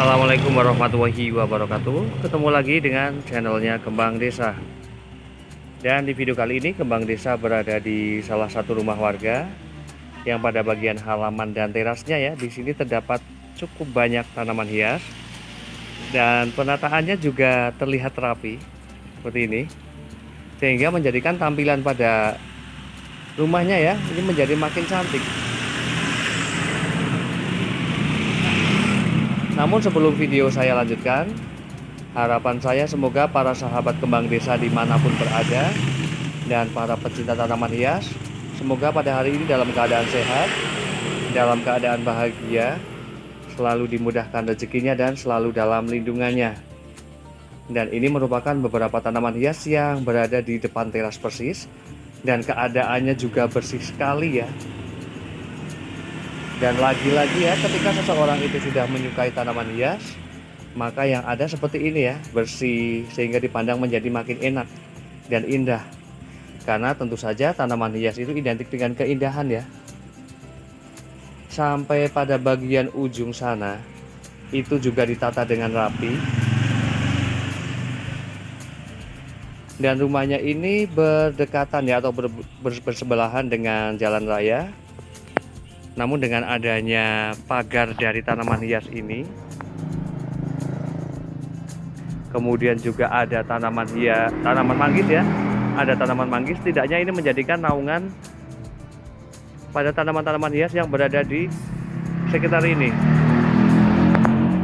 Assalamualaikum warahmatullahi wabarakatuh. Ketemu lagi dengan channelnya Kembang Desa. Dan di video kali ini Kembang Desa berada di salah satu rumah warga yang pada bagian halaman dan terasnya ya, di sini terdapat cukup banyak tanaman hias dan penataannya juga terlihat rapi seperti ini, sehingga menjadikan tampilan pada rumahnya ya ini menjadi makin cantik. Namun sebelum video saya lanjutkan, harapan saya semoga para sahabat Kembang Desa dimanapun berada dan para pecinta tanaman hias, semoga pada hari ini dalam keadaan sehat, dalam keadaan bahagia, selalu dimudahkan rezekinya dan selalu dalam lindungannya. Dan ini merupakan beberapa tanaman hias yang berada di depan teras persis dan keadaannya juga bersih sekali ya. Dan lagi-lagi ya, ketika seseorang itu sudah menyukai tanaman hias, maka yang ada seperti ini ya, bersih sehingga dipandang menjadi makin enak dan indah. Karena tentu saja tanaman hias itu identik dengan keindahan ya. Sampai pada bagian ujung sana, itu juga ditata dengan rapi. Dan rumahnya ini berdekatan ya, atau bersebelahan dengan jalan raya. Namun dengan adanya pagar dari tanaman hias ini, kemudian juga ada tanaman manggis ya, ada tanaman manggis, setidaknya ini menjadikan naungan pada tanaman-tanaman hias yang berada di sekitar ini.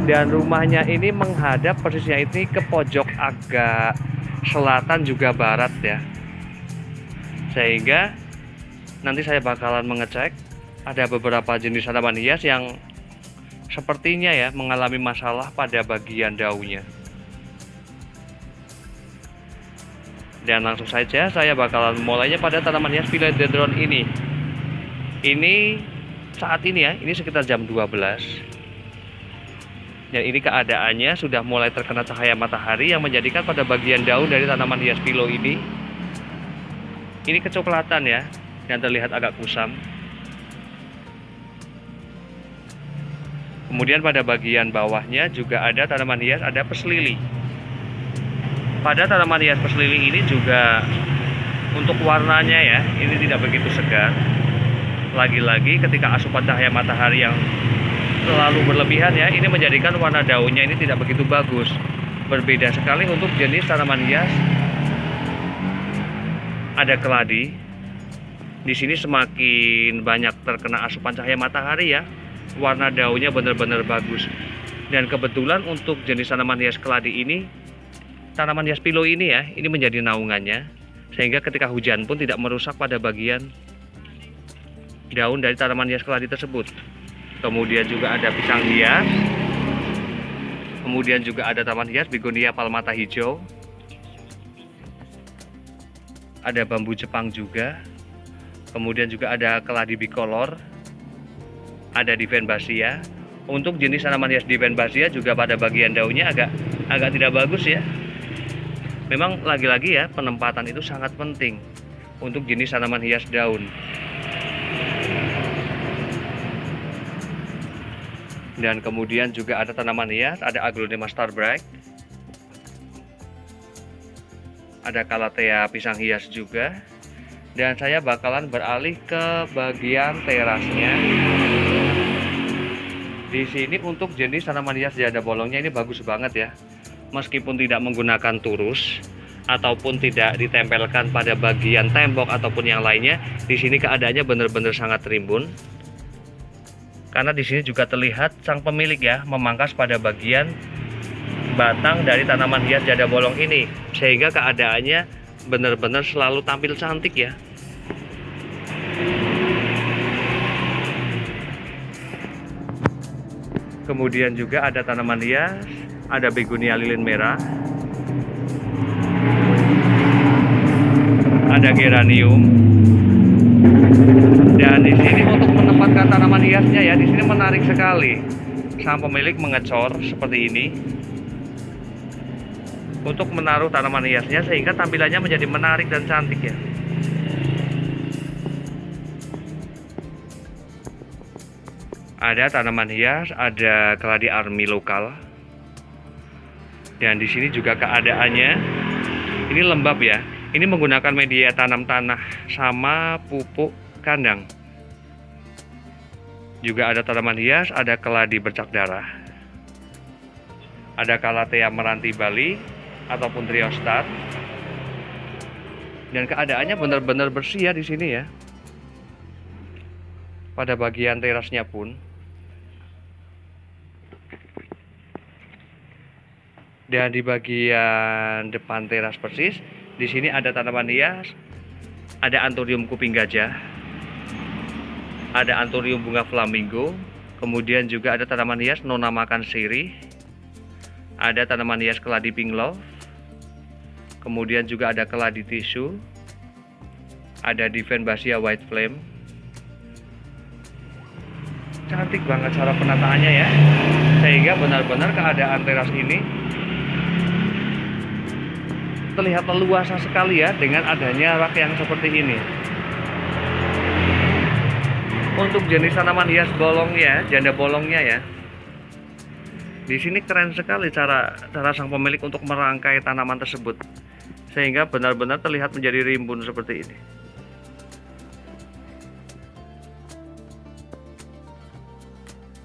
Dan rumahnya ini menghadap persisnya ini ke pojok agak selatan juga barat ya, sehingga nanti saya bakalan mengecek ada beberapa jenis tanaman hias yang sepertinya ya mengalami masalah pada bagian daunnya. Dan langsung saja saya bakalan mulainya pada tanaman hias philodendron ini. Ini saat ini ya, ini sekitar jam 12. Dan ini keadaannya sudah mulai terkena cahaya matahari yang menjadikan pada bagian daun dari tanaman hias philo ini kecoklatan ya, dan terlihat agak kusam. Kemudian pada bagian bawahnya juga ada tanaman hias, ada peslili. Pada tanaman hias peslili ini juga untuk warnanya ya, ini tidak begitu segar. Lagi-lagi ketika asupan cahaya matahari yang terlalu berlebihan ya, ini menjadikan warna daunnya ini tidak begitu bagus. Berbeda sekali untuk jenis tanaman hias. Ada keladi. Di sini semakin banyak terkena asupan cahaya matahari ya, warna daunnya benar-benar bagus. Dan kebetulan untuk jenis tanaman hias keladi ini, tanaman hias philo ini ya, ini menjadi naungannya, sehingga ketika hujan pun tidak merusak pada bagian daun dari tanaman hias keladi tersebut. Kemudian juga ada pisang hias, kemudian juga ada tanaman hias begonia palmata hijau, ada bambu Jepang juga, kemudian juga ada keladi bicolor, ada Divenbasia. Untuk jenis tanaman hias Divenbasia juga pada bagian daunnya agak tidak bagus ya. Memang lagi-lagi ya, penempatan itu sangat penting untuk jenis tanaman hias daun. Dan kemudian juga ada tanaman hias, ada Aglonema Starbright, ada Calathea pisang hias juga. Dan saya bakalan beralih ke bagian terasnya. Di sini untuk jenis tanaman hias jada bolongnya ini bagus banget ya. Meskipun tidak menggunakan turus ataupun tidak ditempelkan pada bagian tembok ataupun yang lainnya, di sini keadaannya benar-benar sangat rimbun. Karena di sini juga terlihat sang pemilik ya memangkas pada bagian batang dari tanaman hias jada bolong ini, sehingga keadaannya benar-benar selalu tampil cantik ya. Kemudian juga ada tanaman hias, ada begonia lilin merah, ada geranium. Dan di sini untuk menempatkan tanaman hiasnya ya, di sini menarik sekali. Sang pemilik mengecor seperti ini untuk menaruh tanaman hiasnya, sehingga tampilannya menjadi menarik dan cantik ya. Ada tanaman hias, ada keladi army lokal, Dan di sini juga keadaannya ini lembab ya. Ini menggunakan media tanam tanah sama pupuk kandang. Juga ada tanaman hias, ada keladi bercak darah, ada Calathea meranti Bali ataupun Triostar. Dan keadaannya benar-benar bersih ya di sini ya. Pada bagian terasnya pun. Dan di bagian depan teras persis, di sini ada tanaman hias, ada Anthurium kuping gajah, ada Anthurium bunga flamingo, kemudian juga ada tanaman hias nona makan sirih, ada tanaman hias keladi pink love, kemudian juga ada keladi tisu, ada Divenbasia white flame. Cantik banget cara penataannya ya, sehingga benar-benar keadaan teras ini terlihat leluasa sekali ya dengan adanya rak yang seperti ini. Untuk jenis tanaman hias bolongnya, janda bolongnya ya, di sini keren sekali cara sang pemilik untuk merangkai tanaman tersebut, sehingga benar-benar terlihat menjadi rimbun seperti ini.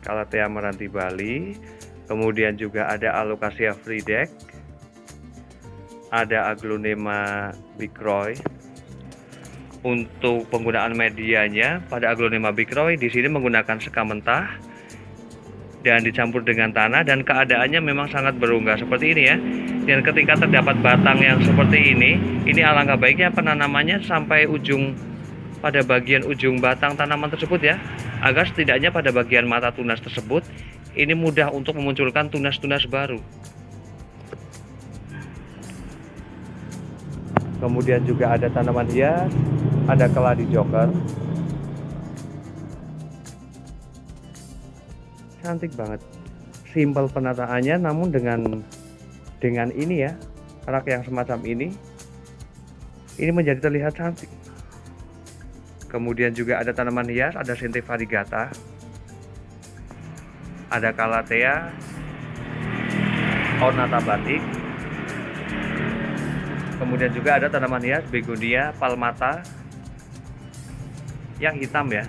Calathea meranti Bali, kemudian juga ada Alocasia Friedeck, ada Aglonema bicroy. Untuk penggunaan medianya pada Aglonema bicroy di sini menggunakan sekam mentah dan dicampur dengan tanah, dan keadaannya memang sangat berunggah seperti ini ya. Dan ketika terdapat batang yang seperti ini alangkah baiknya penanamannya sampai pada bagian ujung batang tanaman tersebut ya, agar setidaknya pada bagian mata tunas tersebut ini mudah untuk memunculkan tunas-tunas baru. Kemudian juga ada tanaman hias, ada keladi joker. Cantik banget. Simpel penataannya, namun dengan ini ya, rak yang semacam ini menjadi terlihat cantik. Kemudian juga ada tanaman hias, ada Sente variegata, ada Calathea ornata batik. Kemudian juga ada tanaman hias Begonia palmata yang hitam ya.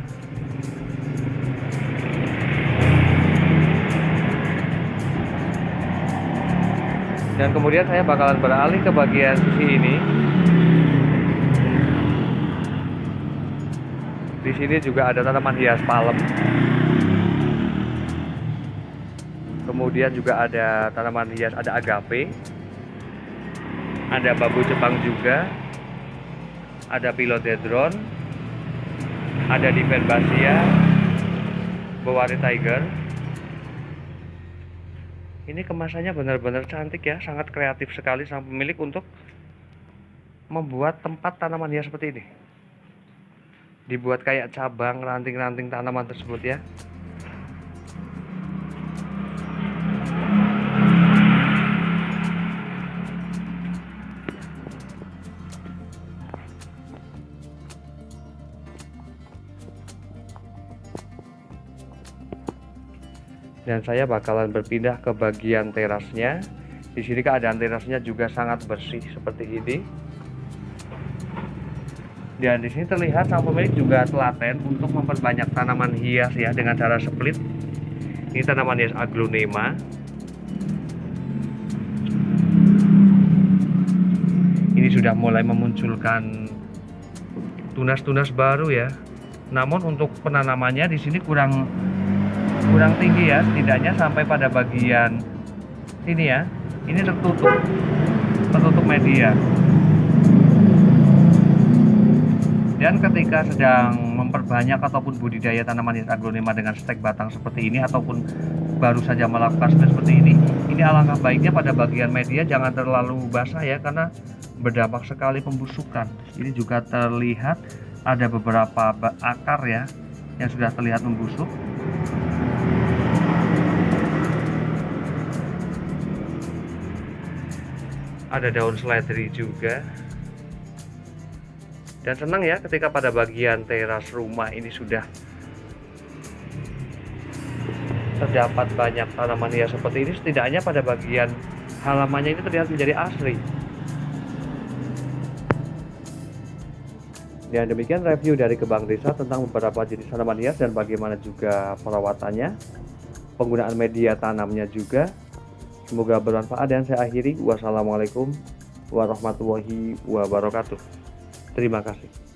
Dan kemudian saya bakalan beralih ke bagian sisi ini. Di sini juga ada tanaman hias palem. Kemudian juga ada tanaman hias, ada agape, ada bambu Jepang juga, ada philodendron, ada Divenbasia Bowari tiger. Ini kemasannya benar-benar cantik ya, sangat kreatif sekali sang pemilik untuk membuat tempat tanaman hias seperti ini. Dibuat kayak cabang ranting-ranting tanaman tersebut ya. Dan saya bakalan berpindah ke bagian terasnya. Di sini keadaan terasnya juga sangat bersih seperti ini. Dan di sini terlihat sang pemilik juga telaten untuk memperbanyak tanaman hias ya dengan cara split. Ini tanaman hias Aglonema. Ini sudah mulai memunculkan tunas-tunas baru ya. Namun untuk penanamannya di sini kurang tinggi ya, setidaknya sampai pada bagian sini ya. Ini tertutup media. Dan ketika sedang memperbanyak ataupun budidaya tanaman hias Aglonema dengan stek batang seperti ini, ataupun baru saja melakukan seperti ini alangkah baiknya pada bagian media jangan terlalu basah ya, karena berdampak sekali pembusukan. Ini juga terlihat ada beberapa akar ya yang sudah terlihat membusuk. Ada daun seledri juga. Dan senang ya ketika pada bagian teras rumah ini sudah terdapat banyak tanaman hias seperti ini. Setidaknya pada bagian halamannya ini terlihat menjadi asri. Dan demikian review dari Kebang Desa tentang beberapa jenis tanaman hias dan bagaimana juga perawatannya, penggunaan media tanamnya juga. Semoga bermanfaat dan saya akhiri. Wassalamualaikum warahmatullahi wabarakatuh. Terima kasih.